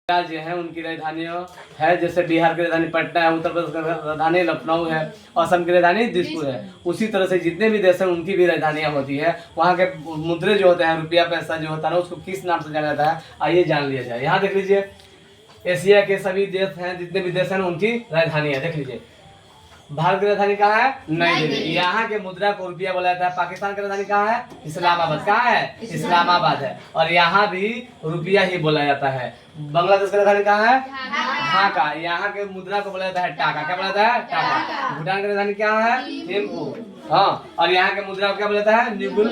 राज्य हैं उनकी राजधानियाँ है, जैसे बिहार की राजधानी पटना है, उत्तर प्रदेश की राजधानी लखनऊ है, असम की राजधानी दिसपुर है। उसी तरह से जितने भी देश हैं उनकी भी राजधानियाँ होती है। वहाँ के मुद्रे जो होते हैं, रुपया पैसा जो होता है ना, उसको किस नाम से जाना जाता है, आइए जान लिया जाए। यहाँ देख लीजिए, एशिया के सभी देश हैं, जितने भी देश हैं उनकी राजधानियाँ देख लीजिए। भारत की राजधानी कहाँ है? नई दिल्ली। यहाँ के मुद्रा को रुपया बोला जाता है। पाकिस्तान की राजधानी कहाँ है? इस्लामाबाद। कहाँ है? इस्लामाबाद है। और यहाँ भी रुपया ही बोला जाता है। बांग्लादेश की राजधानी कहाँ है? ढाका। यहाँ के मुद्रा को बोला जाता है टाका। क्या बोला जाता है? टाका। भूटान की राजधानी क्या है? थिम्पू। हाँ, और यहाँ के मुद्रा को क्या बोला जाता है? न्यूगुल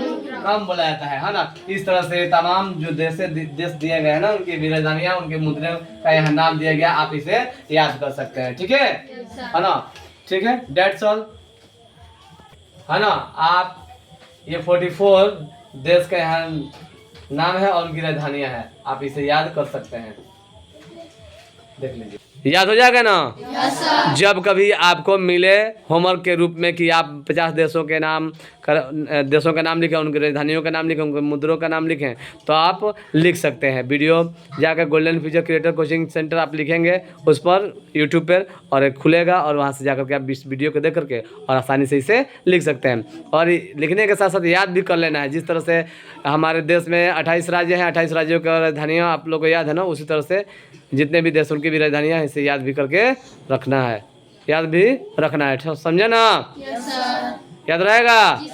कम बोला जाता है ना। इस तरह से तमाम जो देश दिए गए हैं ना, उनकी भी राजधानियाँ, उनके मुद्रा का यहाँ नाम दिया गया। आप इसे याद कर सकते हैं। ठीक है ना? ठीक है, डेट्स ऑल है ना। आप ये 44 देश का यहाँ नाम है और उनकी राजधानियाँ हैं, आप इसे याद कर सकते हैं। देख लीजिए, याद हो जाएगा ना। yes, जब कभी आपको मिले होमवर्क के रूप में कि आप 50 देशों के नाम लिखें, उनकी राजधानियों का नाम लिखें, उनके मुद्रों का नाम लिखें, तो आप लिख सकते हैं। वीडियो जाकर golden future creator coaching centre आप लिखेंगे उस पर यूट्यूब पर, और एक खुलेगा, और वहाँ से जाकर के आप इस वीडियो को देख करके और आसानी से इसे लिख सकते हैं। और लिखने के साथ साथ याद भी कर लेना है। जिस तरह से हमारे देश में 28 राज्य हैं, 28 राज्यों की राजधानियाँ आप लोग को याद है ना, उसी तरह से जितने भी देश उनकी भी राजधानियाँ हैं, इसे याद भी करके रखना है। याद भी रखना है, समझे ना? yes, याद रहेगा? yes,